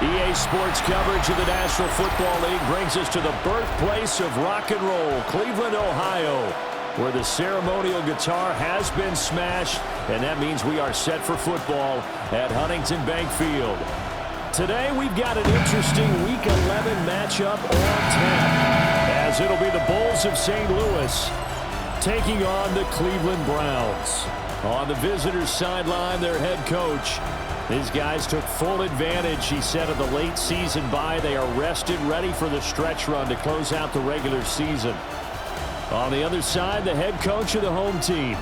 EA Sports coverage of the National Football League brings us to the birthplace of rock and roll, Cleveland, Ohio, where the ceremonial guitar has been smashed, and that means we are set for football at Huntington Bank Field. Today we've got an interesting Week 11 matchup on tap, as it'll be the Bulls of St. Louis taking on the Cleveland Browns. On the visitors' sideline, their head coach. These guys took full advantage, he said, of the late season bye. They are rested, ready for the stretch run to close out the regular season. On the other side, the head coach of the home team.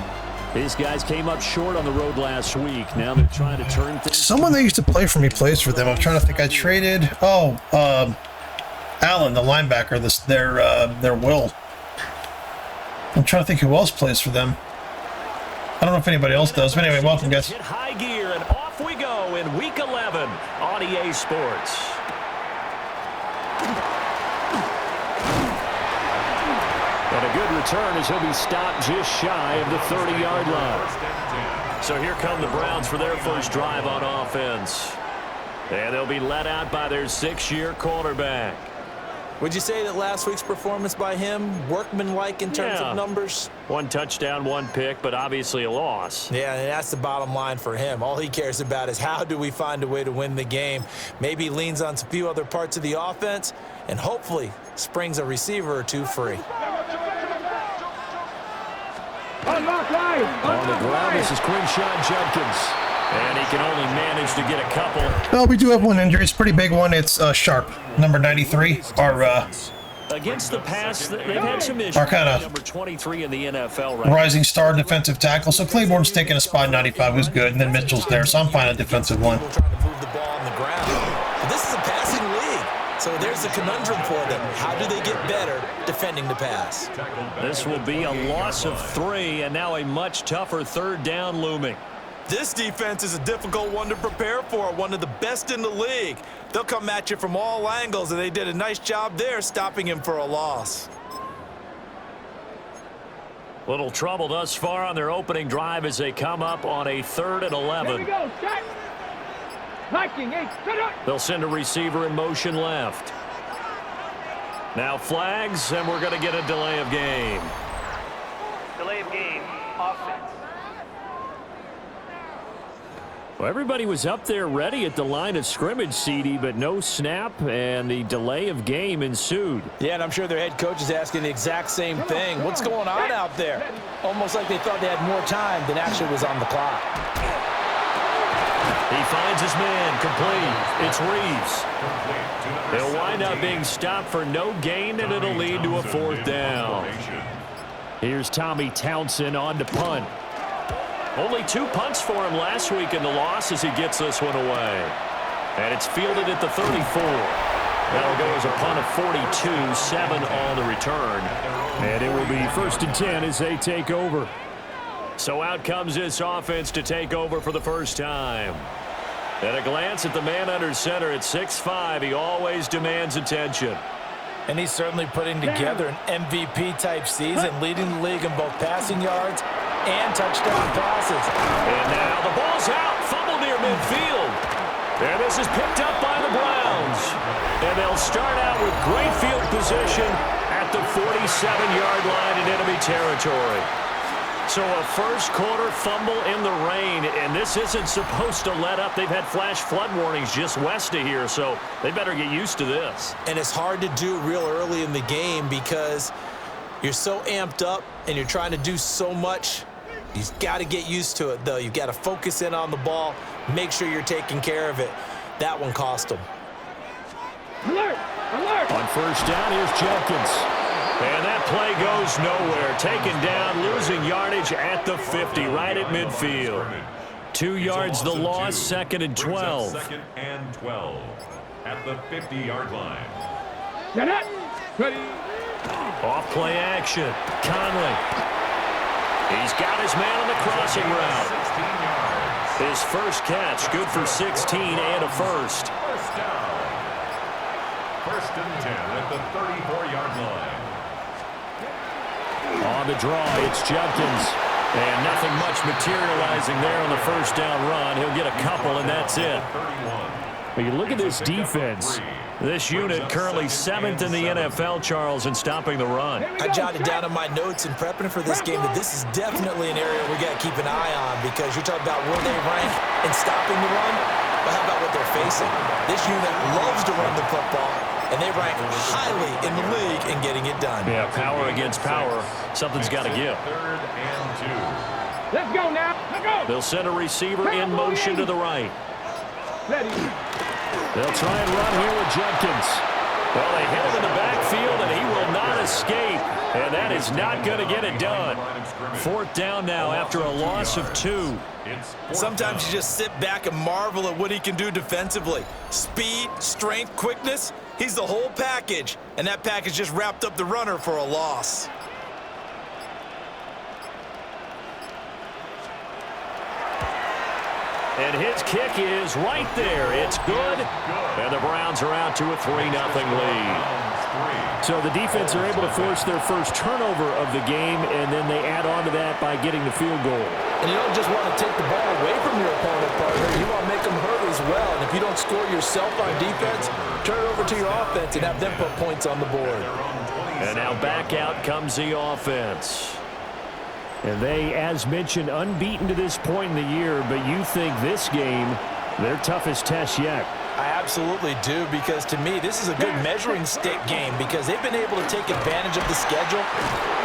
These guys came up short on the road last week. Now they're trying to turn things. Someone that used to play for me plays for them. I'm trying to think. I traded. Allen, the linebacker. Their Will. I'm trying to think who else plays for them. I don't know if anybody else does. But anyway, welcome, guys. Hit high gear, and off we go in Week 11 on EA Sports. And a good return as he'll be stopped just shy of the 30-yard line. So here come the Browns for their first drive on offense. And they'll be let out by their 6-year quarterback. Would you say that last week's performance by him, workmanlike in terms of numbers? 1 touchdown, 1 pick, but obviously a loss. Yeah, and that's the bottom line for him. All he cares about is how do we find a way to win the game. Maybe leans on a few other parts of the offense, and hopefully springs a receiver or two free. On the ground, this is Quinshon Judkins. And he can only manage to get a couple. Well, we do have one injury. It's a pretty big one. It's Sharp, number 93. Against the pass, they've had some issues. Our kind of number 23 in the NFL right rising star defensive tackle. So Claiborne's taking a spot 95, who's good, and then Mitchell's there. So I'm finding a defensive one. Trying to move the ball on the ground. But this is a passing league. So there's a conundrum for them. How do they get better defending the pass? This will be a loss of 3, and now a much tougher third down looming. This defense is a difficult one to prepare for, one of the best in the league. They'll come at you from all angles, and they did a nice job there stopping him for a loss. Little trouble thus far on their opening drive as they come up on a 3rd and 11. Here we go, check. Viking, hey, set up. They'll send a receiver in motion left. Now flags, and we're going to get a delay of game. Delay of game, offense. Well, everybody was up there ready at the line of scrimmage, CD, but no snap, and the delay of game ensued. Yeah, and I'm sure their head coach is asking the exact same thing. What's going on out there? Almost like they thought they had more time than actually was on the clock. He finds his man, complete. It's Reeves. He'll wind up being stopped for no gain, and it'll lead to a 4th down. Here's Tommy Townsend on to punt. Only 2 punts for him last week in the loss as he gets this one away. And it's fielded at the 34. That'll go as a punt of 42, 7 on the return. And it will be 1st and 10 as they take over. So out comes this offense to take over for the first time. At a glance at the man under center at 6'5", he always demands attention. And he's certainly putting together an MVP-type season, leading the league in both passing yards and touchdown passes. And now the ball's out, fumble near midfield. And this is picked up by the Browns. And they'll start out with great field position at the 47-yard line in enemy territory. So a first quarter fumble in the rain, and this isn't supposed to let up. They've had flash flood warnings just west of here, so they better get used to this. And it's hard to do real early in the game because you're so amped up and you're trying to do so much. You've got to get used to it, though. You've got to focus in on the ball, make sure you're taking care of it. That one cost them. Alert! Alert! On first down, here's Judkins. And that play goes nowhere. Taken down, losing yardage at the 50, right at midfield. 2 yards the loss, 2nd and 12. 2nd and 12 at the 50-yard line. Get it! Ready! Off play action. Conley. He's got his man on the crossing route. 16 yards. His first catch, good for 16 and a first. First down. 1st and 10 at the 34-yard line. On the draw, it's Judkins. And nothing much materializing there on the first down run. He'll get a couple, and that's it. But you look at this defense. This unit currently 7th in the NFL, Charles, in stopping the run. I jotted down in my notes in prepping for this game that this is definitely an area we got to keep an eye on, because you're talking about where they rank in stopping the run. But how about what they're facing? This unit loves to run the football, and they rank highly in the league in getting it done. Yeah, power against power. Something's got to give. 3rd and 2. Let's go now. Let's go. They'll send a receiver in motion to the right. Ready. They'll try and run here with Jenkins. Well, they hit him in the backfield, and he will not escape. And that is not going to get it done. 4th down now after a loss of 2. Sometimes you just sit back and marvel at what he can do defensively. Speed, strength, quickness. He's the whole package. And that package just wrapped up the runner for a loss. And his kick is right there. It's good. And the Browns are out to a 3-0 lead. So the defense are able to force their first turnover of the game, and then they add on to that by getting the field goal. And you don't just want to take the ball away from your opponent, partner. You want to make them hurt as well. And if you don't score yourself on defense, turn it over to your offense and have them put points on the board. And now back out comes the offense. And they, as mentioned, unbeaten to this point in the year, but you think this game, their toughest test yet. I absolutely do, because to me, this is a good measuring stick game, because they've been able to take advantage of the schedule.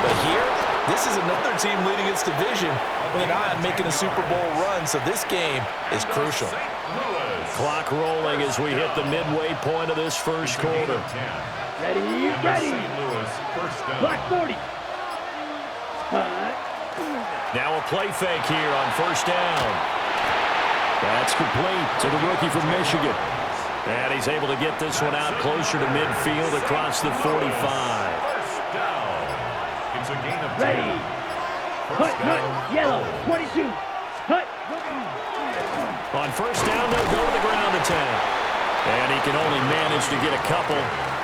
But here, this is another team leading its division with an eye on making a Super Bowl run, so this game is crucial. Clock rolling as we hit the midway point of this first quarter. Ready, ready. Black 40. Now a play fake here on 1st down. That's complete to the rookie from Michigan. And he's able to get this one out closer to midfield across the 45. First down. It's a gain of 10. Ready. Hut, hut, yellow, 22. Hut. On 1st down, they'll go to the ground attack. And he can only manage to get a couple.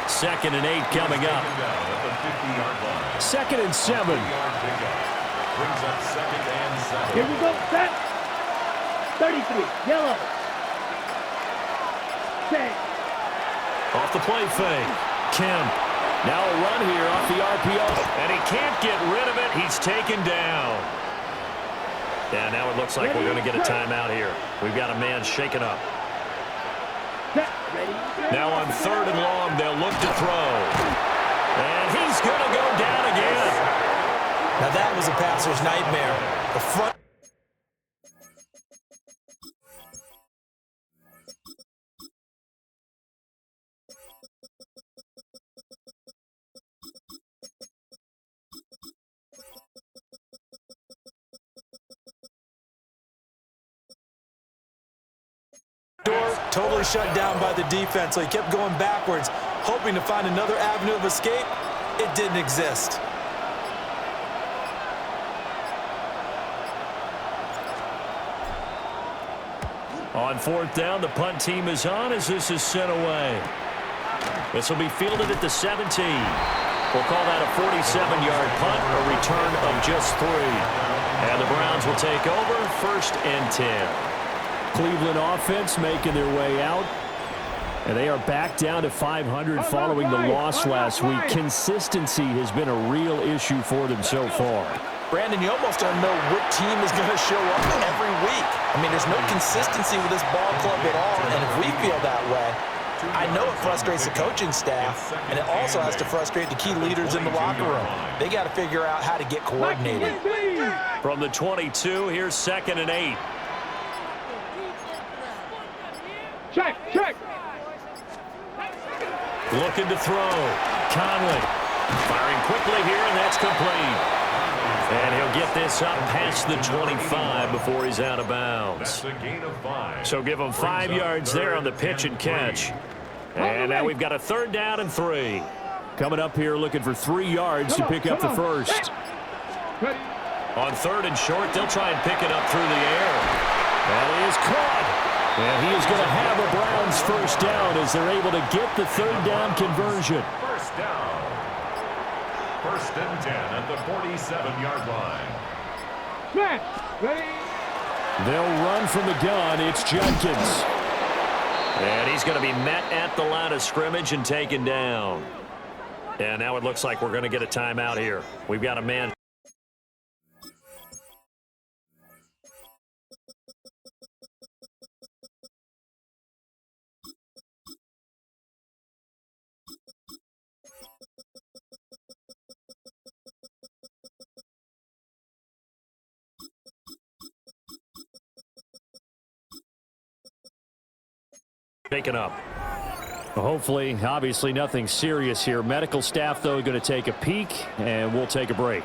2nd and 8 coming up. 2nd and 7. Brings up 2nd and 7. Here we go, set. 33, yellow. Set. Off the play fake. Kemp. Now a run here off the RPO. And he can't get rid of it. He's taken down. Yeah, now it looks like we're going to get a timeout here. We've got a man shaken up. Set. Ready. Now on 3rd and long, they'll look to throw. And he's going to go down again. Now that was a passer's nightmare. The front. Totally shut down by the defense, so he kept going backwards, hoping to find another avenue of escape. It didn't exist. On 4th down, the punt team is on as this is sent away. This will be fielded at the 17. We'll call that a 47-yard punt, a return of just 3. And the Browns will take over 1st and 10. Cleveland offense making their way out. And they are back down to 500 following the loss last week. Consistency has been a real issue for them so far. Brandon, you almost don't know what team is going to show up every week. I mean, there's no consistency with this ball club at all, and if we feel that way, I know it frustrates the coaching staff, and it also has to frustrate the key leaders in the locker room. They got to figure out how to get coordinated. From the 22, here's 2nd and 8. Check, check. Looking to throw. Conley firing quickly here, and that's complete. And he'll get this up past the 25 before he's out of bounds. That's a gain of 5. So give him 5 yards there on the pitch and catch. And now we've got a 3rd down and 3. Coming up here looking for 3 yards to pick up the first. On 3rd and short, they'll try and pick it up through the air. That is caught. And he is going to have a Browns 1st down as they're able to get the 3rd down conversion. 1st down. 1st and 10 at the 47-yard line. Snap. Ready. They'll run from the gun. It's Jenkins. And he's going to be met at the line of scrimmage and taken down. And now it looks like we're going to get a timeout here. We've got a man. Taken up. Hopefully, obviously nothing serious here. Medical staff, though, going to take a peek, and we'll take a break.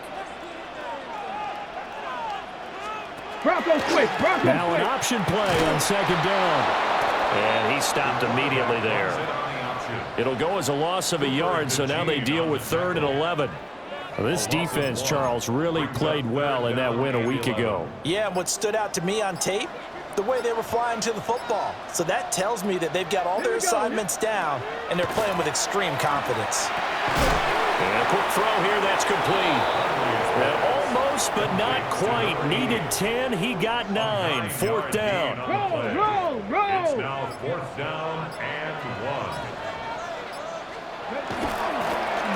Broncos quick, Broncos Now quick. an option play on second down. And he stopped immediately there. It'll go as a loss of a yard, so now they deal with 3rd and 11. Well, this defense, Charles, really played well in that win a week ago. Yeah, and what stood out to me on tape, the way they were flying to the football. So that tells me that they've got all their assignments down, and they're playing with extreme confidence. And a quick throw here, that's complete. And almost, but not quite. Needed 10, he got 9. 4th down. Roll. It's now 4th down and 1.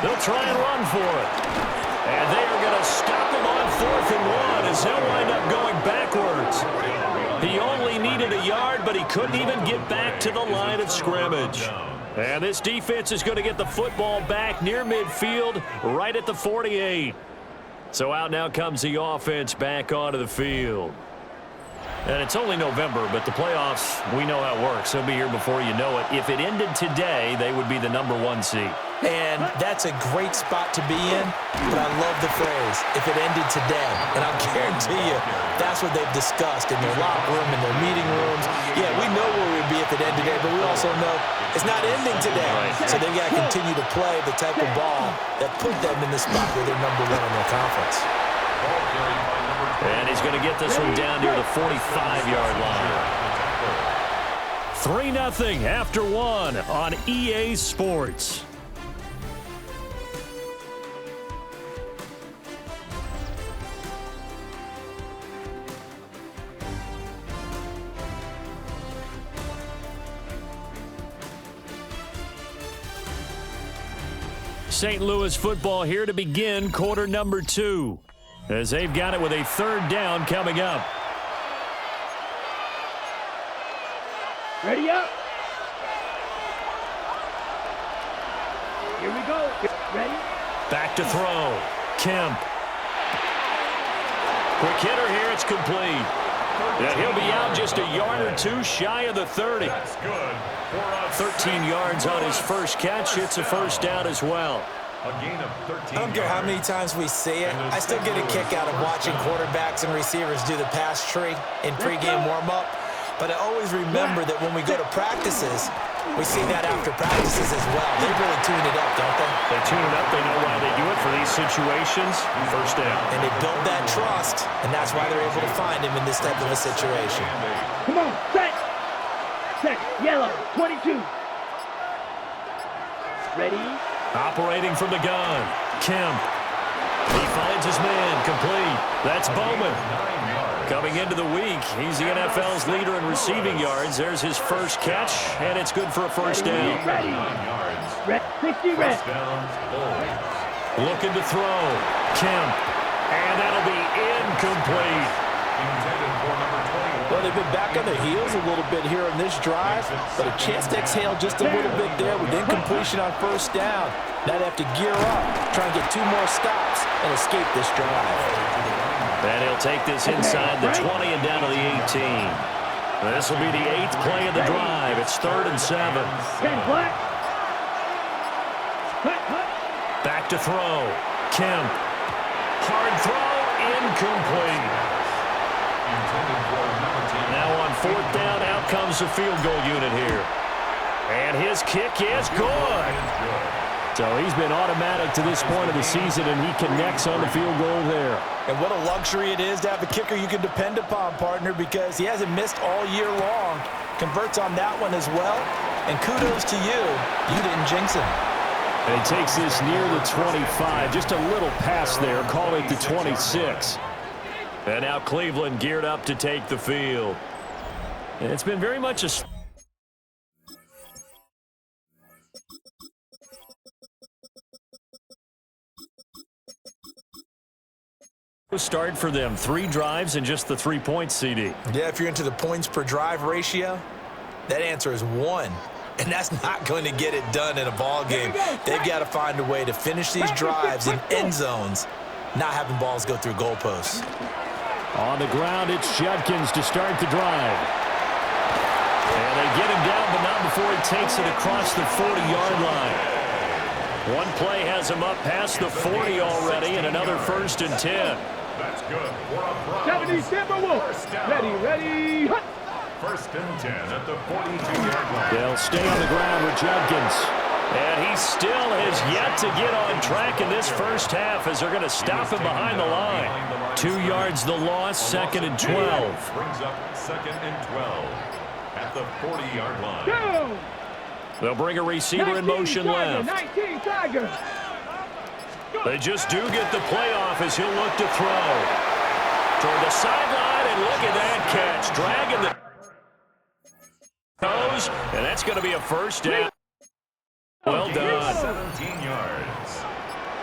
They'll try and run for it. And they are going to stop him on 4th and 1 as he'll wind up going backwards. He only needed a yard, but he couldn't even get back to the line of scrimmage. And this defense is going to get the football back near midfield, right at the 48. So out now comes the offense back onto the field. And it's only November, but the playoffs, we know how it works. They'll be here before you know it. If it ended today, they would be the #1 seed. And that's a great spot to be in, but I love the phrase, if it ended today. And I'll guarantee you, that's what they've discussed in their locker room, in their meeting rooms. Yeah, we know where we'd be if it ended today, but we also know it's not ending today. Right. So they've got to continue to play the type of ball that put them in the spot where they're #1 in their conference. And he's going to get this one down near the 45-yard line. 3-0 after 1 on EA Sports. St. Louis football here to begin quarter number 2. As they've got it with a 3rd down coming up. Ready up. Here we go. Ready? Back to throw. Kemp. Quick hitter here. It's complete. And he'll be out just a yard or 2 shy of the 30. That's good. 13 yards on his first catch. It's a 1st down as well. A gain of 13 I don't care how many times we see it. I still get a kick out of watching quarterbacks and receivers do the pass tree in pregame warm-up. But I always remember that when we go to practices, we see that after practices as well. They really tune it up, don't they? They tune it up. They know why they do it for these situations. 1st down. And they build that trust, and that's why they're able to find him in this type of a situation. Come on, set. Set, yellow, 22. Ready? Operating from the gun. Kemp. He finds his man. Complete. That's Bowman. Coming into the week, he's the NFL's leader in receiving yards. There's his first catch, and it's good for a 1st down. Ready. Red, 60 red. Looking to throw. Kemp. And that'll be incomplete. Well, they've been back on their heels a little bit here on this drive, but a chance to exhale just a little bit there with incompletion on 1st down. Now they have to gear up, try and get 2 more stops, and escape this drive. And he'll take this inside the 20 and down to the 18. This will be the 8th play of the drive. It's 3rd and 7. 10 black. Back to throw. Kemp. Hard throw. Incomplete. Now on 4th down, out comes the field goal unit here. And his kick is good. So he's been automatic to this point of the season, and he connects on the field goal there. And what a luxury it is to have a kicker you can depend upon, partner, because he hasn't missed all year long. Converts on that one as well. And kudos to you. You didn't jinx him. And he takes this near the 25. Just a little pass there. Call it the 26. And now Cleveland geared up to take the field. And it's been very much a... Start for them. 3 drives and just the 3 points, CD. Yeah, if you're into the points per drive ratio, that answer is 1. And that's not going to get it done in a ball game. They've got to find a way to finish these drives in end zones, not having balls go through goalposts. On the ground, it's Judkins to start the drive. And they get him down, but not before he takes it across the 40-yard line. One play has him up past the 40 already, and another 1st and 10. That's good for a Browns. 70 Timberwolves. Ready. Hut. 1st and 10 at the 42-yard line. They'll stay on the ground with Judkins. And he still has yet to get on track in this first half as they're going to stop him behind the line. 2 yards the loss, 2nd and 12. Brings up 2nd and 12 at the 40-yard line. Go. They'll bring a receiver in motion left. 19 Tigers. They just do get the play off as he'll look to throw. Toward the sideline, and look at that catch. Dragging the toes, and that's going to be a 1st down. Well done. 17 yards.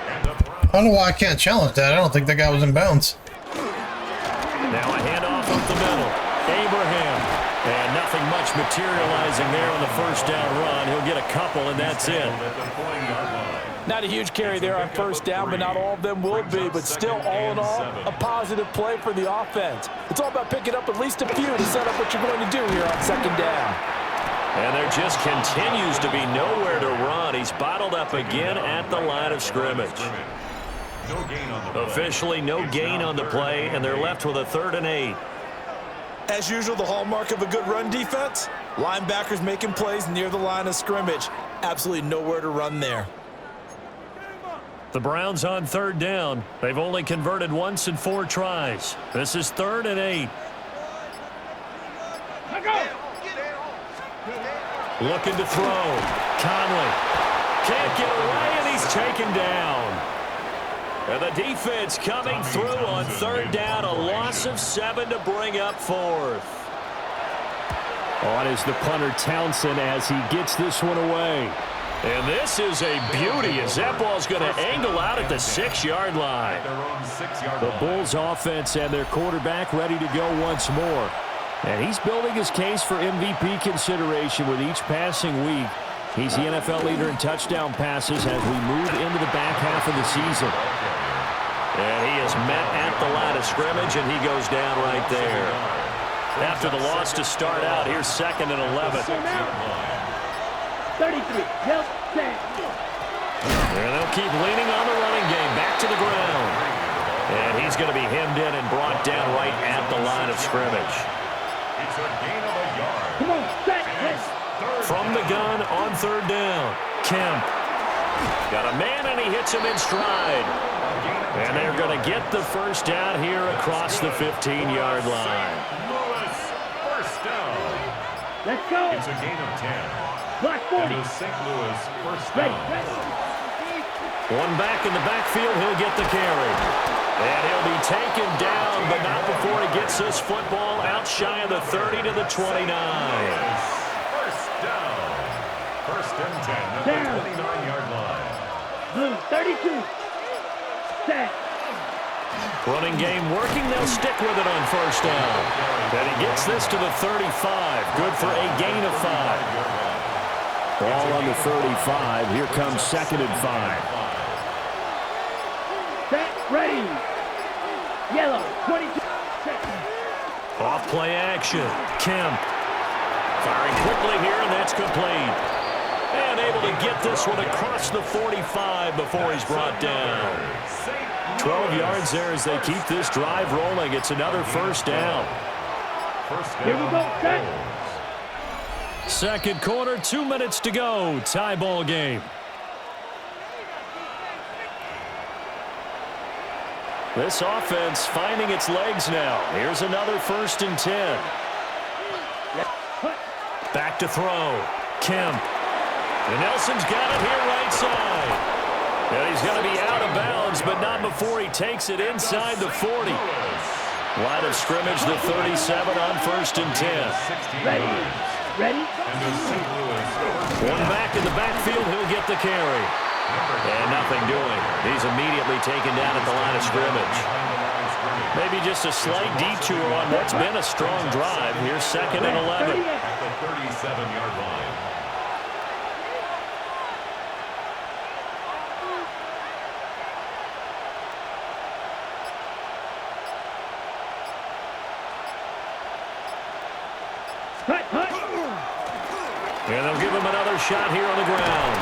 And the Browns. I don't know why I can't challenge that. I don't think that guy was in bounds. Now a handoff up the middle. Abraham. And nothing much materializing there on the 1st down run. He'll get a couple, and that's it. At the 40-yard line. Not a huge carry there on 1st down, but not all of them will be. But still, all in all, a positive play for the offense. It's all about picking up at least a few to set up what you're going to do here on 2nd down. And there just continues to be nowhere to run. He's bottled up again at the line of scrimmage. No gain on the play. Officially no gain on the play, and they're left with a 3rd and 8. As usual, the hallmark of a good run defense, linebackers making plays near the line of scrimmage. Absolutely nowhere to run there. The Browns on 3rd down. They've only converted once in 4 tries. This is 3rd and 8. Looking to throw. Conley can't get away, and he's taken down. And the defense coming through on 3rd down. A loss of 7 to bring up 4th. On is the punter Townsend as he gets this one away. And this is a beauty as that ball's going to angle out at the 6-yard line. Their own 6-yard The line. Bulls offense and their quarterback ready to go once more. And he's building his case for MVP consideration with each passing week. He's the NFL leader in touchdown passes as we move into the back half of the season. And he is met at the line of scrimmage, and he goes down right there. After the loss to start out, here's 2nd and 11. 33. Help. Set. And they'll keep leaning on the running game. Back to the ground. And he's going to be hemmed in and brought down right at the line of scrimmage. It's a gain of a yard. Come on. Set. From the gun on 3rd down. Kemp. Got a man, and he hits him in stride. And they're going to get the 1st down here across the 15-yard line. Louis, 1st down. Let's go. It's a gain of 10. Block 40. And the St. Louis 1st Ready. down. One back in the backfield, he'll get the carry. And he'll be taken down, but not before he gets this football out shy of the 30 to the 29. 1st down. 1st and 10 at the 29-yard line. Blue. 32. Set. Running game working, they'll stick with it on 1st down. And he gets this to the 35. Good for a gain of 5. Ball on the 35. Here comes 2nd and 5. Set. Ready. Yellow. 22. Set. Off play action. Kemp. Firing quickly here, and that's complete. And able to get this one across the 45 before he's brought down. 12 yards there as they keep this drive rolling. It's another 1st down. Here we go. Set. 2nd quarter, 2 minutes to go. Tie ball game. This offense finding its legs now. Here's another 1st and 10. Back to throw. Kemp. And Nelson's got it here right side. And he's going to be out of bounds, but not before he takes it inside the 40. Line of scrimmage, the 37 on 1st and 10. Ready. Ready. One back in the backfield, he'll get the carry. And nothing doing. He's immediately taken down at the line of scrimmage. Maybe just a slight detour on what's been a strong drive. Here's 2nd and 11. At the 37-yard line. And they'll give him another shot here on the ground.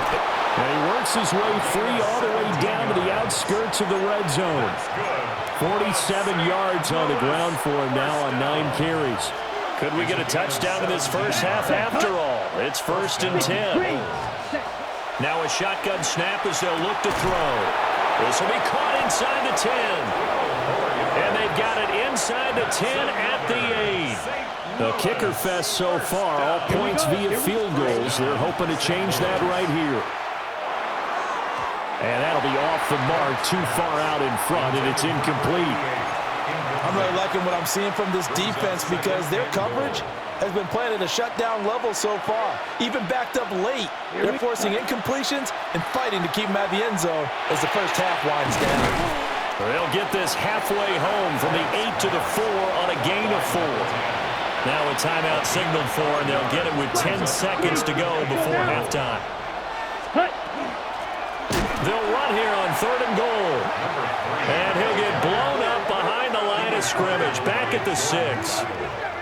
And he works his way free all the way down to the outskirts of the red zone. 47 yards on the ground for him now on 9 carries. Could we get a touchdown in this first half after all? It's 1st and 10. Now a shotgun snap as they'll look to throw. This will be caught inside the 10. And they've got it inside the 10 at the 8. The kicker fest so far, all points via field goals. They're hoping to change that right here. And that'll be off the mark, too far out in front, and it's incomplete. I'm really liking what I'm seeing from this defense because their coverage has been playing at a shutdown level so far. Even backed up late, they're forcing incompletions and fighting to keep them at the end zone as the first half winds down. They'll get this halfway home from the 8 to the 4 on a gain of 4. Now a timeout signaled for, and they'll get it with 10 seconds to go before halftime. They'll run here on 3rd and goal. And he'll get blown up behind the line of scrimmage, back at the 6.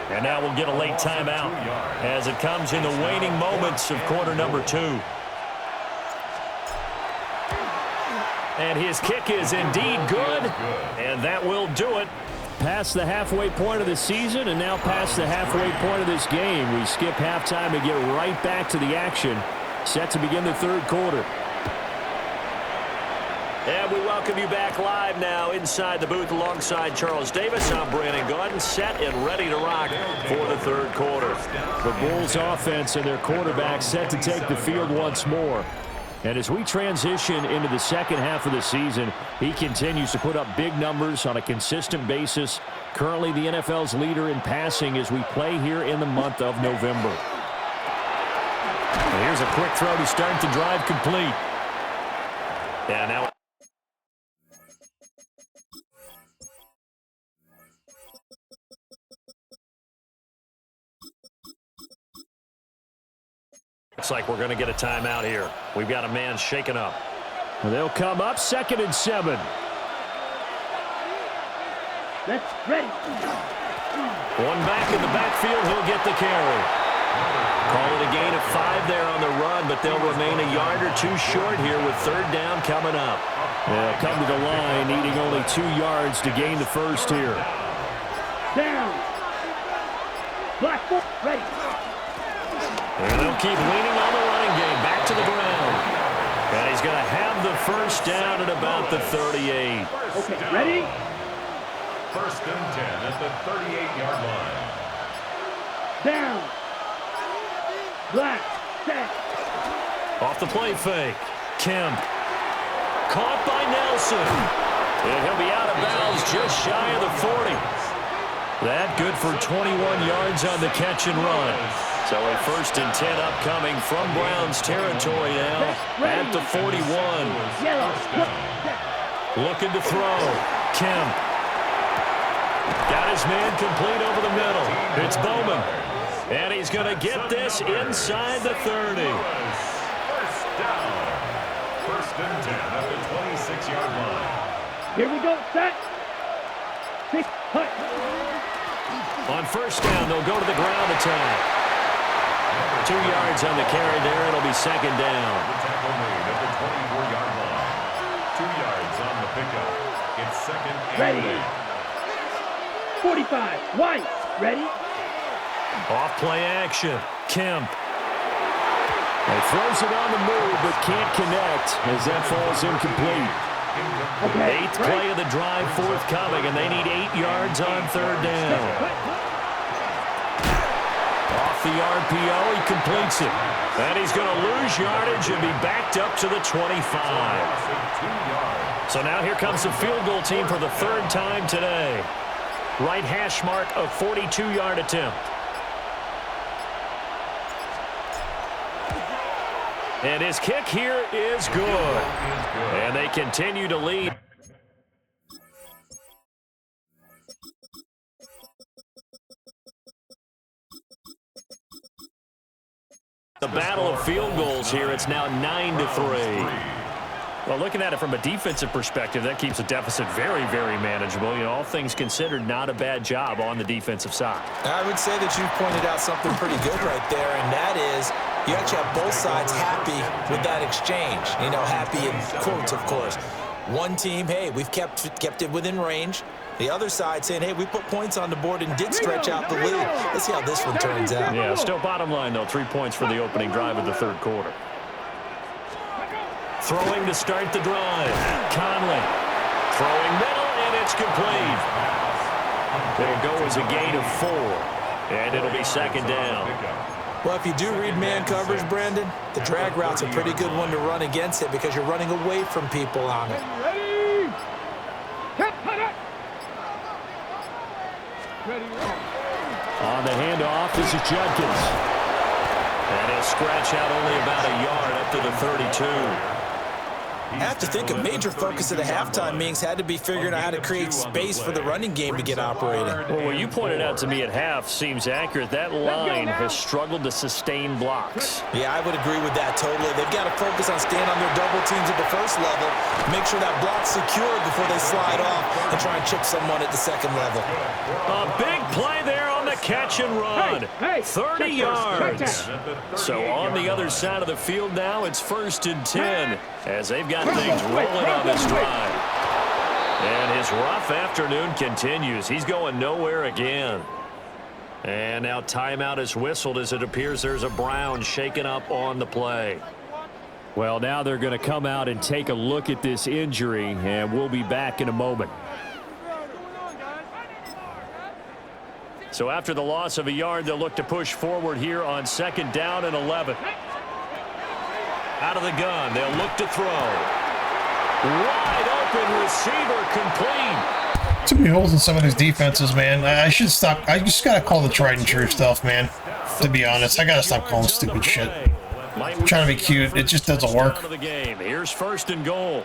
And now we'll get a late timeout as it comes in the waning moments of quarter number 2. And his kick is indeed good, and that will do it. Past the halfway point of the season and now past the halfway point of this game. We skip halftime and get right back to the action. Set to begin the 3rd quarter. And we welcome you back live now inside the booth alongside Charles Davis. I'm Brandon Gaudin, set and ready to rock for the 3rd quarter. The Bulls offense and their quarterback set to take the field once more. And as we transition into the second half of the season, he continues to put up big numbers on a consistent basis. Currently the NFL's leader in passing as we play here in the month of November. And here's a quick throw to start the drive complete. And now looks like we're going to get a timeout here. We've got a man shaken up. And they'll come up 2nd and 7. Let's ready. One back in the backfield. He'll get the carry. Call it a gain of 5 there on the run, but they'll remain a yard or 2 short here with 3rd down coming up. They'll come to the line, needing only 2 yards to gain the first here. Down. Blackboard ready. And they'll keep leaning on the running game. Back to the ground. And he's going to have the first down at about the 38. Okay, ready? 1st and 10 at the 38-yard line. Down. Black. Set. Off the play fake. Kemp. Caught by Nelson. And he'll be out of bounds just shy of the 40. That good for 21 yards on the catch and run. So a 1st and 10 upcoming from Browns territory now at the 41. Looking to throw. Kemp. Got his man complete over the middle. It's Bowman. And he's going to get this inside the 30. 1st down. 1st and 10 at the 26-yard line. Here we go. Set. 6. Hut. On 1st down, they'll go to the ground attack. 2 yards on the carry there. It'll be 2nd down. The tackle made at the 24-yard line. 2 yards on the pickup. It's 2nd and Ready. 45. White. Ready? Off play action. Kemp. He throws it on the move, but can't connect as that falls incomplete. Okay. 8th play of the drive forthcoming, and they need 8 yards on 3rd down. Off the RPO, he completes it. And he's going to lose yardage and be backed up to the 25. So now here comes the field goal team for the 3rd time today. Right hash mark of 42-yard attempt. And his kick here is good. And they continue to lead. The battle of field goals here, it's now 9-3. Well, looking at it from a defensive perspective, that keeps the deficit very, very manageable. You know, all things considered, not a bad job on the defensive side. I would say that you've pointed out something pretty good right there, and that is you actually have both sides happy with that exchange. You know, happy in quotes, of course. One team, hey, we've kept it within range. The other side saying, hey, we put points on the board and did stretch out the lead. Let's see how this one turns out. Yeah, still bottom line, though, 3 points for the opening drive of the third quarter. Throwing to start the drive. Conley. Throwing middle, and it's complete. It'll go as a gain of 4, and it'll be second down. Well, if you do read man coverage, Brandon, the drag route's a pretty good one to run against it because you're running away from people on it. Ready? On the handoff, this is Judkins. And he'll scratch out only about a yard up to the 32. I have to think a major focus of the halftime meetings had to be figuring out how to create space for the running game to get operating. Well, what you pointed out to me at half seems accurate. That line has struggled to sustain blocks. Yeah, I would agree with that totally. They've got to focus on staying on their double teams at the first level, make sure that block's secure before they slide off and try and chip someone at the second level. A big play there on the catch and run. 30 yards. So on the other side of the field now, it's 1st and 10 as they've got things rolling on this drive. And his rough afternoon continues. He's going nowhere again. And now timeout is whistled as it appears there's a Brown shaken up on the play. Well, now they're going to come out and take a look at this injury, and we'll be back in a moment. So after the loss of a yard, they'll look to push forward here on 2nd down and 11. Out of the gun, they'll look to throw. Wide open receiver complete. Too many holes in some of these defenses, man. I should stop. I just gotta call the tried and true stuff, man. To be honest, I gotta stop calling stupid shit. I'm trying to be cute. It just doesn't work. Here's 1st and goal.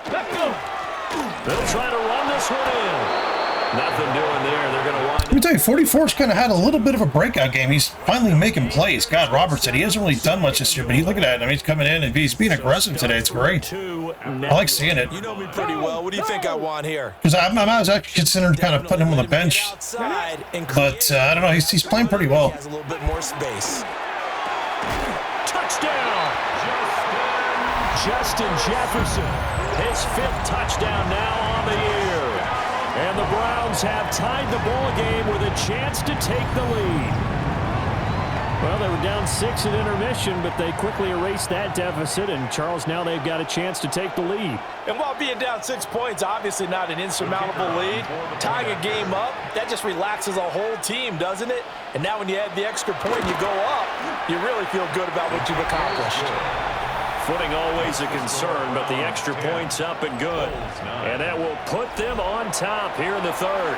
They'll try to run this one in. Nothing doing there. They're going to wind. Let me tell you, 44's kind of had a little bit of a breakout game. He's finally making plays. God, Robertson, he hasn't really done much this year, but look at that. I mean, he's coming in and he's being aggressive today. It's great. I like seeing it. You know me pretty well. What do you think I want here? Because I was actually considering kind of putting him on the bench, but I don't know. He's playing pretty well. He has a little bit more space. Touchdown! Justin Jefferson, his 5th touchdown now on the year. And the Browns have tied the ball game with a chance to take the lead. Well, they were down 6 at intermission, but they quickly erased that deficit. And, Charles, now they've got a chance to take the lead. And while being down 6 points, obviously not an insurmountable lead, tying a game up, that just relaxes a whole team, doesn't it? And now when you add the extra point, you go up, you really feel good about what you've accomplished. Footing always a concern, but the extra point's up and good. And that will put them on top here in the third.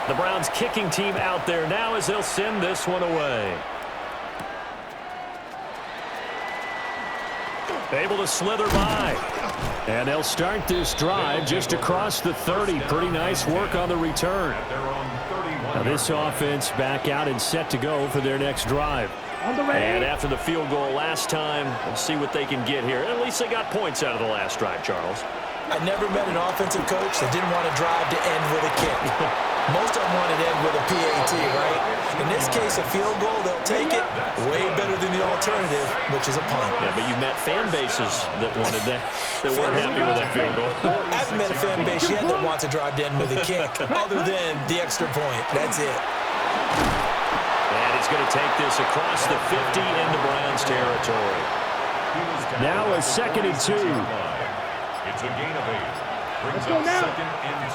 The Browns kicking team out there now as they'll send this one away. Able to slither by. And they'll start this drive just across the 30. Pretty nice work on the return. Now this offense back out and set to go for their next drive. And after the field goal last time, we'll see what they can get here. At least they got points out of the last drive, Charles. I never met an offensive coach that didn't want to drive to end with a kick. Most of them want to end with a PAT, right? In this case, a field goal, they'll take it. Way better than the alternative, which is a punt. Yeah, but you've met fan bases that wanted that, that weren't happy with that field goal. I haven't met a fan base yet that wants to drive to end with a kick, other than the extra point. That's it. And he's going to take this across the 50 into Browns territory. Now a 2nd and 2. It's a gain of 8. Brings up 2nd and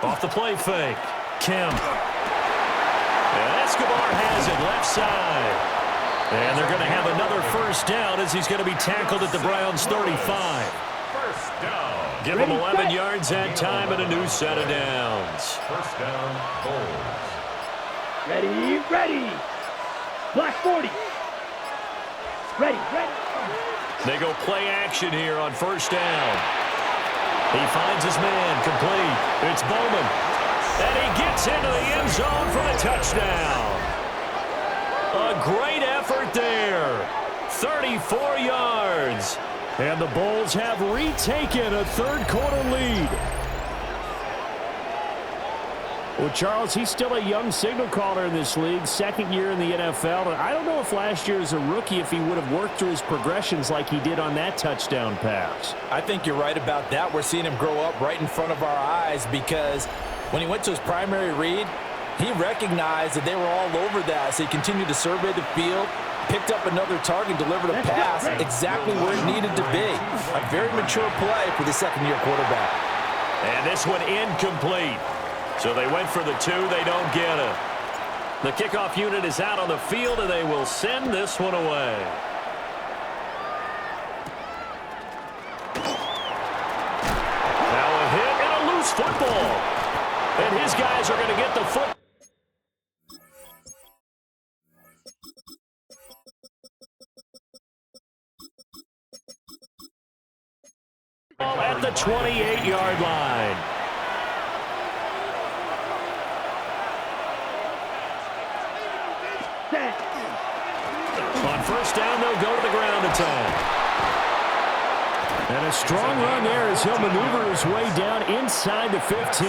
2. Off the play fake. Kemp. And Escobar has it left side. And they're going to have another 1st down as he's going to be tackled at the Browns 35. 1st down. Give him 11 yards that time and a new set of downs. 1st down, Bulls. Ready, ready. Black 40. Ready, ready. They go play action here on 1st down. He finds his man complete. It's Bowman. And he gets into the end zone for a touchdown. A great effort there. 34 yards. And the Bulls have retaken a third-quarter lead. Well, Charles, he's still a young signal caller in this league, second year in the NFL. And I don't know if last year as a rookie, if he would have worked through his progressions like he did on that touchdown pass. I think you're right about that. We're seeing him grow up right in front of our eyes because when he went to his primary read, he recognized that they were all over that. So he continued to survey the field, picked up another target, delivered a pass exactly where it needed to be. A very mature play for the second-year quarterback. And this one incomplete. So they went for the 2. They don't get it. The kickoff unit is out on the field, and they will send this one away. Now a hit and a loose football. And his guys are going to get the football. At the 28-yard line. On first down, they'll go to the ground attack. And a strong run there as he'll maneuver his way down inside the 15.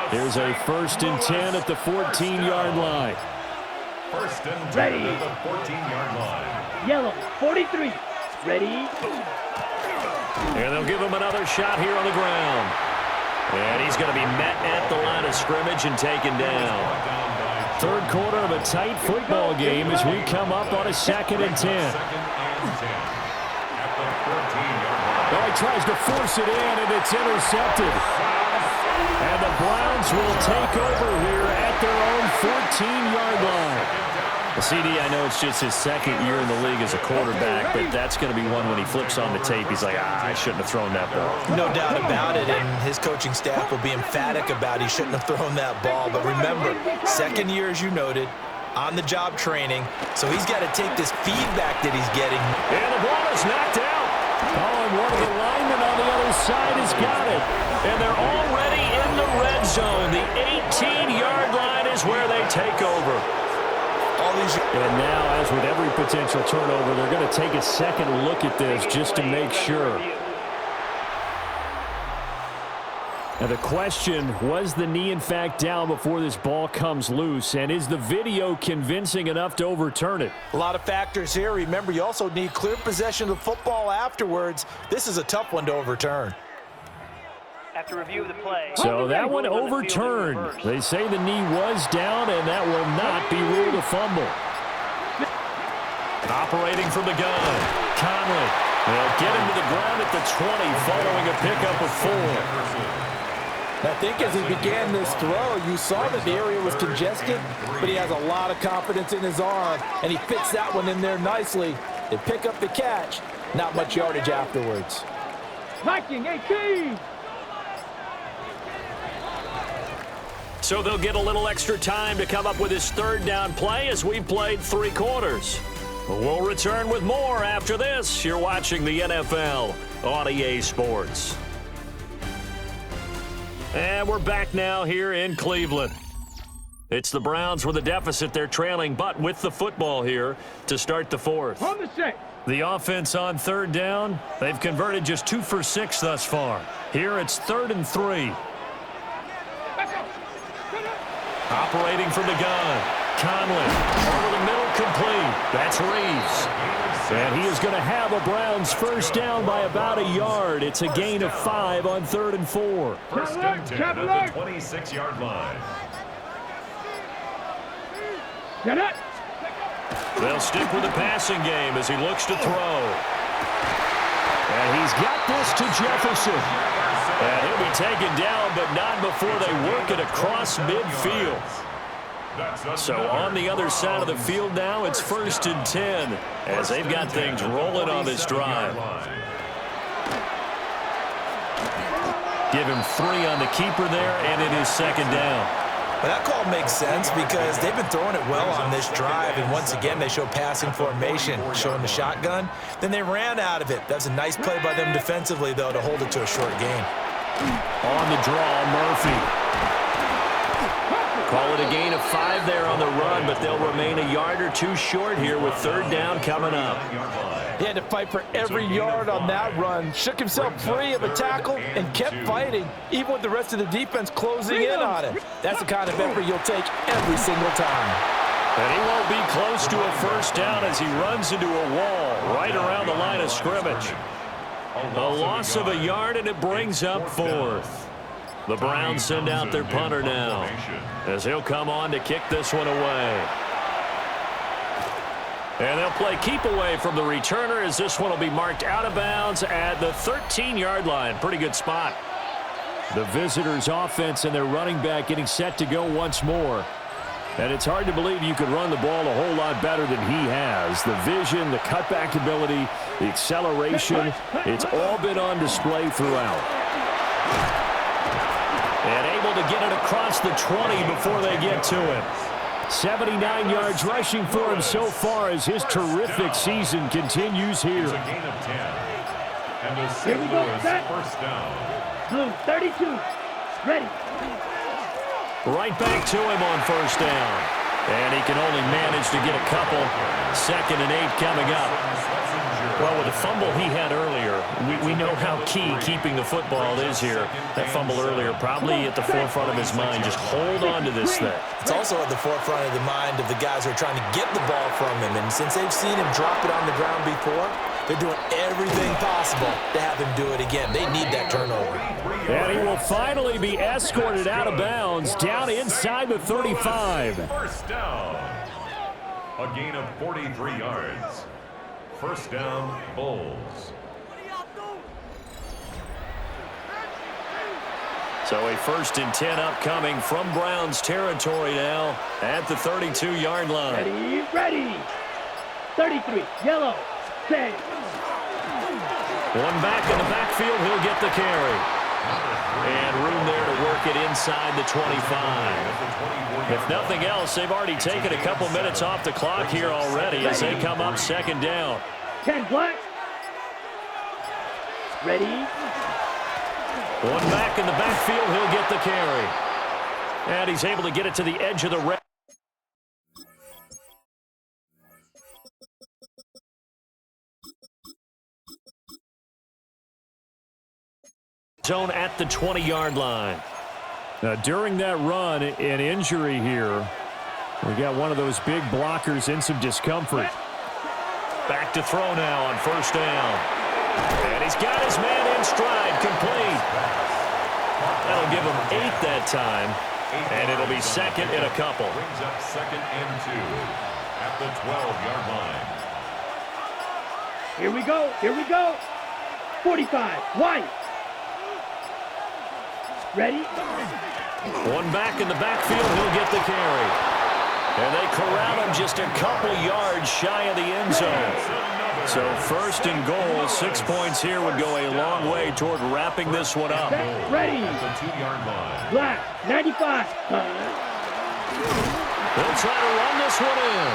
Here's a 1st and 10 at the 14-yard line. 1st and 10 Ready. at the 14-yard line. Yellow, 43. Ready? And they'll give him another shot here on the ground. And he's going to be met at the line of scrimmage and taken down. Third quarter of a tight football game as we come up on a 2nd and 10. 2nd and 10 at the 14-yard line. Well, he tries to force it in, and it's intercepted. And the Browns will take over here at their own 14-yard line. CD, I know it's just his second year in the league as a quarterback, but that's going to be one when he flips on the tape, he's like, I shouldn't have thrown that ball. No doubt about it, and his coaching staff will be emphatic about he shouldn't have thrown that ball. But remember, second year, as you noted, on-the-job training, so he's got to take this feedback that he's getting. And the ball is knocked out. Oh, and one of the linemen on the other side has got it. And they're already in the red zone. The 18-yard line is where they take over. And now, as with every potential turnover, they're going to take a second look at this just to make sure. Now the question, was the knee in fact down before this ball comes loose? And is the video convincing enough to overturn it? A lot of factors here. Remember, you also need clear possession of the football afterwards. This is a tough one to overturn. After review of the play. So that one overturned. They say the knee was down, and that will not be ruled a fumble. Operating from the gun, Conley. They'll get him to the ground at the 20 following a pickup of 4. I think as he began this throw, you saw that the area was congested, but he has a lot of confidence in his arm, and he fits that one in there nicely. They pick up the catch, not much yardage afterwards. Viking 18. So they'll get a little extra time to come up with his third down play as we've played 3 quarters. We'll return with more after this. You're watching the NFL on EA Sports. And we're back now here in Cleveland. It's the Browns with a deficit. They're trailing, but with the football here to start the 4th. On the set. The offense on third down, they've converted just 2 for 6 thus far. Here it's 3rd and 3. Operating from the gun, Conley, over the middle, complete. That's Reeves. And he is going to have a Browns first down by about a yard. It's a gain of 5 on 3rd and 4. 1st and 10 at the 26-yard line. Get it. They'll stick with the passing game as he looks to throw. And he's got this to Jefferson. And he'll be taken down, but not before they work it across midfield. So on the other side of the field now, it's 1st and 10 as they've got things rolling on this drive. Give him 3 on the keeper there, and it is 2nd down. Well, that call makes sense because they've been throwing it well on this drive, and once again they show passing formation, showing the shotgun. Then they ran out of it. That was a nice play by them defensively, though, to hold it to a short gain. On the draw, Murphy. Call it a gain of 5 there on the run, but they'll remain a yard or 2 short here with 3rd down coming up. He had to fight for every yard on that run. Shook himself free of a tackle and kept fighting, even with the rest of the defense closing in on him. That's the kind of effort you'll take every single time. And he won't be close to a 1st down as he runs into a wall right around the line of scrimmage. A loss of a yard, and it brings up 4th. The Browns send out their punter now as he'll come on to kick this one away. And they'll play keep away from the returner as this one will be marked out of bounds at the 13-yard line. Pretty good spot. The visitors' offense and their running back getting set to go once more. And it's hard to believe you could run the ball a whole lot better than he has. The vision, the cutback ability, the acceleration, it's all been on display throughout. And able to get it across the 20 before they get to him. 79 yards rushing for him so far as his terrific season continues here. It's a gain of 10. And the Here St. we go, Louis set. 1st down. Blue 32. Ready. Right back to him on 1st down. And he can only manage to get a couple. 2nd and 8 coming up. Well, with the fumble he had earlier, we know how key keeping the football is here. That fumble earlier probably at the forefront of his mind. Just hold on to this thing. It's also at the forefront of the mind of the guys who are trying to get the ball from him. And since they've seen him drop it on the ground before, they're doing everything possible to have him do it again. They need that turnover. And he will finally be escorted out of bounds down inside the 35. 1st down. A gain of 43 yards. 1st down, Bulls. So a 1st and 10 upcoming from Browns territory now at the 32-yard line. Ready. Ready. 33. Yellow. Set. One back in the backfield, he'll get the carry. And room there to work it inside the 25. If nothing else, they've already taken a couple minutes off the clock here already as they come up 2nd down. 10 black. Ready. One back in the backfield, he'll get the carry. And he's able to get it to the edge of the red zone at the 20-yard line. Now, during that run, an injury here. We got one of those big blockers in some discomfort. Back to throw now on 1st down. And he's got his man in stride, complete. That'll give him 8 that time. And it'll be 2nd and a couple. Brings up 2nd and 2 at the 12-yard line. Here we go. Here we go. 45. White. Ready. One back in the backfield, he'll get the carry. And they corral him just a couple yards shy of the end zone. So 1st and goal, 6 points here would go a long way toward wrapping this one up. Ready. At the 2-yard line. Black. 95. They'll try to run this one in.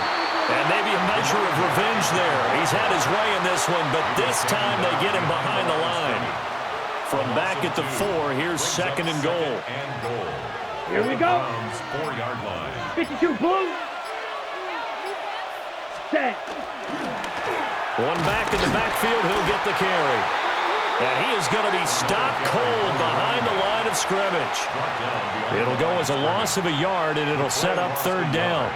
And maybe a measure of revenge there. He's had his way in this one, but this time they get him behind the line. From back at the 4, here's 2nd and goal. Here we go. 4-yard line. 52 blue. Set. One back in the backfield, he'll get the carry. And he is going to be stopped cold behind the line of scrimmage. It'll go as a loss of a yard, and it'll set up 3rd down.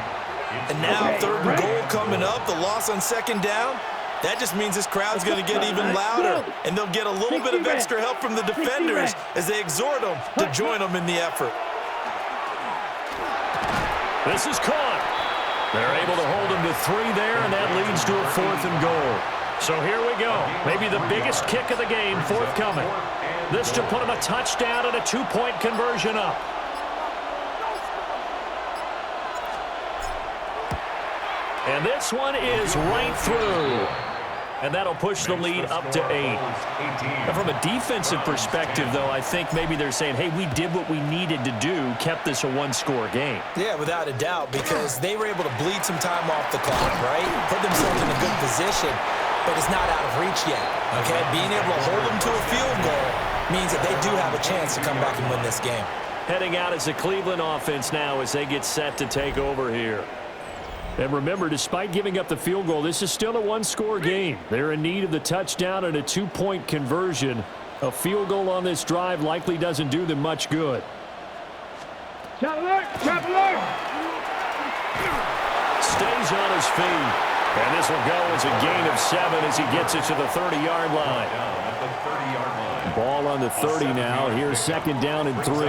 And now 3rd and goal coming up, the loss on 2nd down. That just means this crowd's going to get even louder, and they'll get a little bit of extra help from the defenders as they exhort them to join them in the effort. This is caught. They're able to hold him to 3 there, and that leads to a 4th and goal. So here we go. Maybe the biggest kick of the game forthcoming. This to put him a touchdown and a 2-point conversion up. And this one is right through. And that'll push the lead up to 8. Now, from a defensive perspective, though, I think maybe they're saying, hey, we did what we needed to do, kept this a 1-score game. Yeah, without a doubt, because they were able to bleed some time off the clock, right? Put themselves in a good position, but it's not out of reach yet, okay? Being able to hold them to a field goal means that they do have a chance to come back and win this game. heading out as the Cleveland offense now as they get set to take over here. And remember, despite giving up the field goal, this is still a one-score game. They're in need of the touchdown and a two-point conversion. A field goal on this drive likely doesn't do them much good. Trap alert! Trap alert! Stays on his feet. And this will go as a gain of 7 as he gets it to the 30-yard line. Ball on the 30 now. Here's second down and 3. 60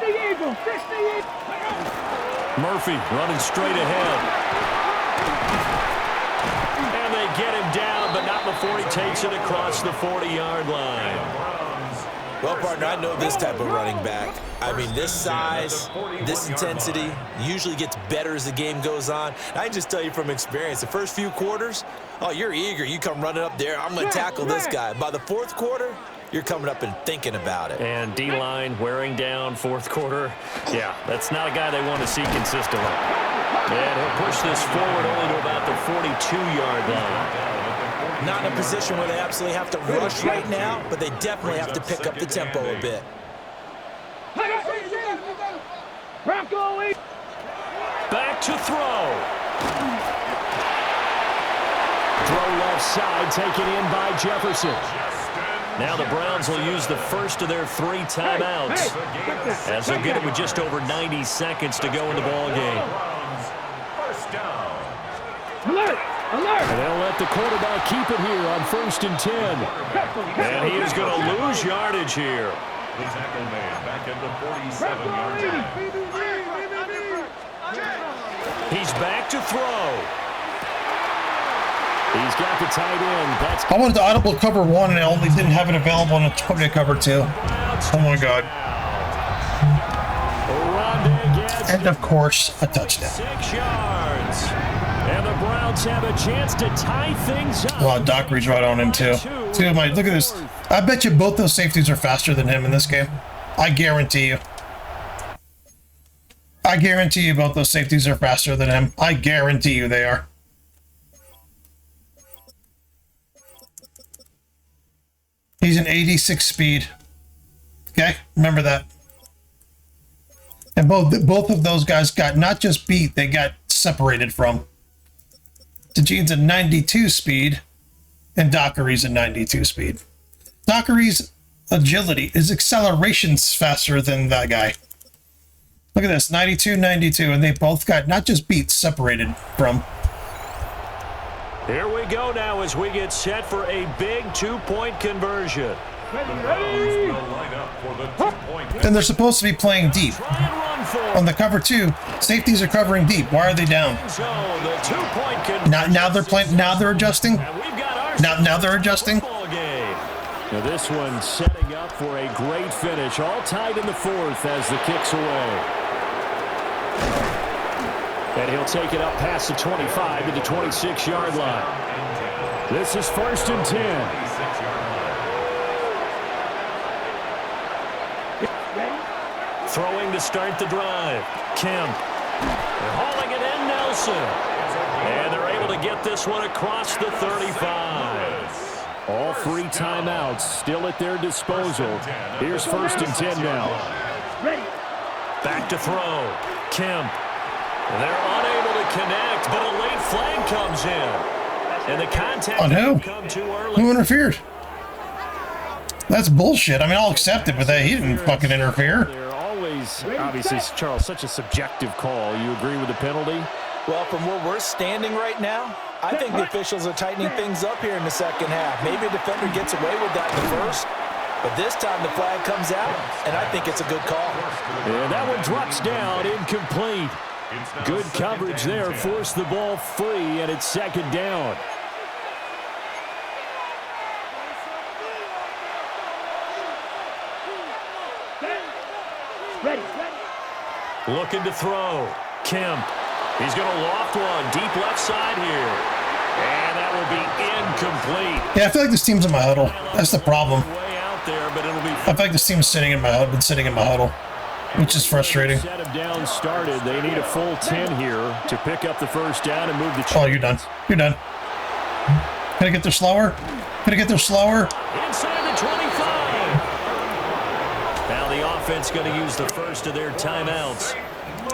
Eagles! 60 Eagles! Murphy running straight ahead. And they get him down, but not before he takes it across the 40-yard line. Well, partner, I know this type of running back. I mean, this size, this intensity usually gets better as the game goes on. And I can just tell you from experience, the first few quarters, oh, you're eager. You come running up there, I'm going to tackle this guy. By the fourth quarter, you're coming up and thinking about it. And D-line wearing down fourth quarter. Yeah, that's not a guy they want to see consistently. And he'll push this forward only to about the 42-yard line. Not in a position where they absolutely have to rush right now, but they definitely have to pick up the tempo a bit. Back to throw. Throw left side, taken in by Jefferson. Now the Browns will use the first of their 3 timeouts as they get it with just over 90 seconds to go in the ball game. Alert! Alert! And they'll let the quarterback keep it here on 1st and 10. And he is going to lose yardage here. The tackle made back at the 47-yard line. He's back to throw. He's got the tight end. That's I wanted to audible cover 1 and I only didn't have it available on a cover 2. Oh my god. And of course, a touchdown. 6 yards. And the Browns have a chance to tie things up. Wow, Dockery's right on him too. Look at this. I bet you both those safeties are faster than him in this game. I guarantee you. I guarantee you both those safeties are faster than him. I guarantee you they are. He's an 86 speed. Okay, remember that. And both of those guys got not just beat, they got separated from. DeJean's a 92 speed, and Dockery's a 92 speed. Dockery's agility, his acceleration's faster than that guy. Look at this, 92, 92, and they both got not just beat, separated from. Here we go now as we get set for a big 2-point conversion. Ready? And they're supposed to be playing deep. On the cover 2, safeties are covering deep. Why are they down? Now they're playing. Now they're adjusting. Now they're adjusting. Now this one setting up for a great finish. All tied in the 4th as the kick's away. And he'll take it up past the 25 to the 26-yard line. This is 1st and 10. Throwing to start the drive. Kemp. They're hauling it in, Nelson. And they're able to get this one across the 35. All 3 timeouts still at their disposal. Here's 1st and 10 now. Back to throw. Kemp. They're unable to connect, but a late flag comes in. And the contact didn't come too early. Who interfered? That's bullshit. I mean, I'll accept it, but he didn't fucking interfere. They're always, obviously, Charles, such a subjective call. You agree with the penalty? Well, from where we're standing right now, I think the officials are tightening things up here in the second half. Maybe a defender gets away with that in the first, but this time the flag comes out, and I think it's a good call. And that one drops down, incomplete. Good coverage there, forced the ball free, and it's 2nd down. Ready. Looking to throw. Kemp. He's going to loft one deep left side here. And that will be incomplete. Yeah, I feel like this team's in my huddle. That's the problem. Way out there, but it'll be I feel like this team's sitting in my huddle, been sitting in my huddle, which is frustrating. Set him down started. They need a full 10 here to pick up the 1st down and move the Oh, you're done. You're done. Can I get there slower? Can I get there slower? inside the 25. offense going to use the first of their timeouts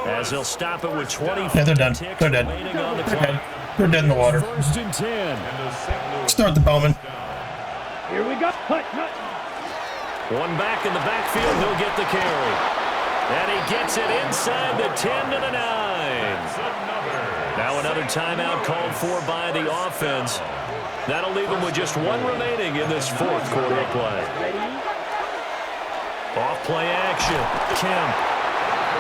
as they'll stop it with 20 Yeah, they're done. They're dead. remaining on the They're clock. dead. They're dead in the water. 1st and 10. Start the Bowman. Here we go. Hut, hut. One back in the backfield, he'll get the carry. And he gets it inside the 10 to the 9. Now another timeout called for by the offense. That'll leave them with just one remaining in this fourth quarter of play. Off play action. Kemp.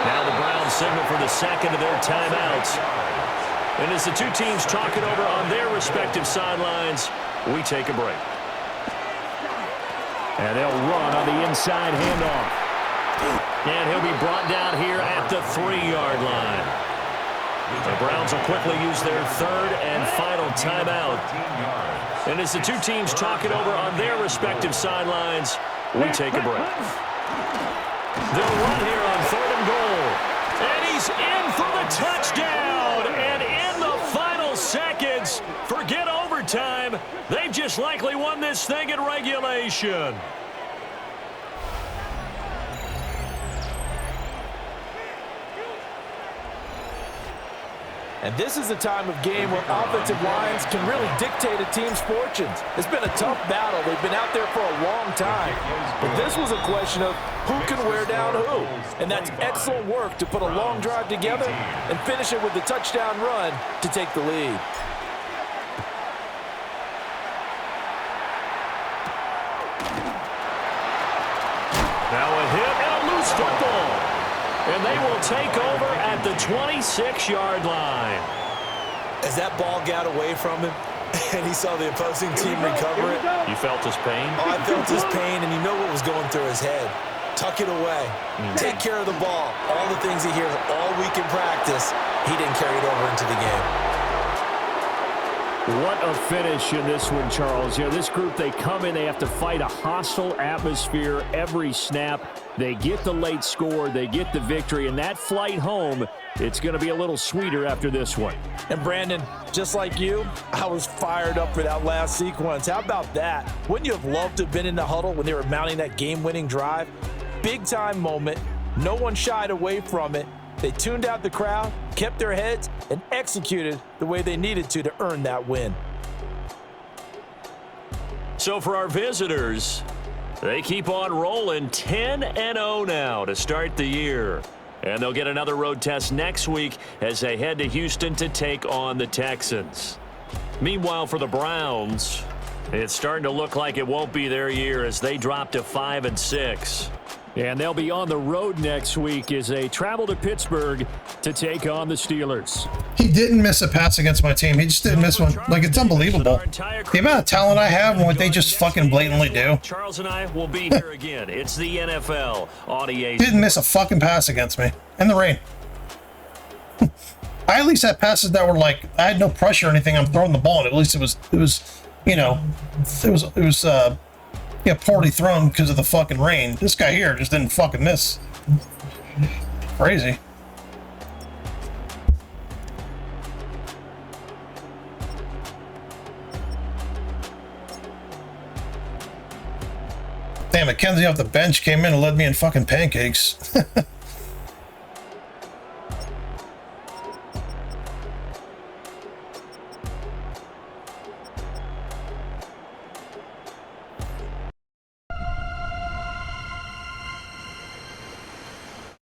Now the Browns signal for the second of their timeouts. And as the two teams talk it over on their respective sidelines, we take a break. And they'll run on the inside handoff. And he'll be brought down here at the 3-yard line. The Browns will quickly use their third and final timeout. And as the two teams talk it over on their respective sidelines, we take a break. They'll run here on 3rd and goal. And he's in for the touchdown. And in the final seconds, forget overtime. They've just likely won this thing in regulation. And this is the time of game where offensive lines can really dictate a team's fortunes. It's been a tough battle. They've been out there for a long time. But this was a question of who can wear down who. And that's excellent work to put a long drive together and finish it with the touchdown run to take the lead. Now a hit and a loose football. And they will take over at the 26-yard line. As that ball got away from him and he saw the opposing team recover it, You felt his pain? I felt his pain, and you know what was going through his head. Tuck it away. Take care of the ball. All the things he hears all week in practice, he didn't carry it over into the game. What a finish in this one, Charles. You know, this group, they come in, they have to fight a hostile atmosphere every snap. They get the late score, they get the victory, and that flight home, it's going to be a little sweeter after this one. And Brandon, just like you, I was fired up for that last sequence. How about that? Wouldn't you have loved to have been in the huddle when they were mounting that game-winning drive? Big-time moment. No one shied away from it. They tuned out the crowd, kept their heads, and executed the way they needed to earn that win. So for our visitors, they keep on rolling 10-0 now to start the year. And they'll get another road test next week as they head to Houston to take on the Texans. Meanwhile, for the Browns, it's starting to look like it won't be their year as they drop to 5-6. And they'll be on the road next week as they travel to Pittsburgh to take on the Steelers. He didn't miss a pass against my team. He just didn't miss one. Like, it's unbelievable. The amount of talent I have and what they just fucking blatantly do. Charles and I will be here again. It's the NFL on EA. Didn't miss a fucking pass against me. In the rain. I at least had passes that were like, I had no pressure or anything. I'm throwing the ball, and at least it was, you know, it was yeah, poorly thrown because of the fucking rain. This guy here just didn't fucking miss. Crazy. Damn, McKenzie off the bench came in and led me in fucking pancakes.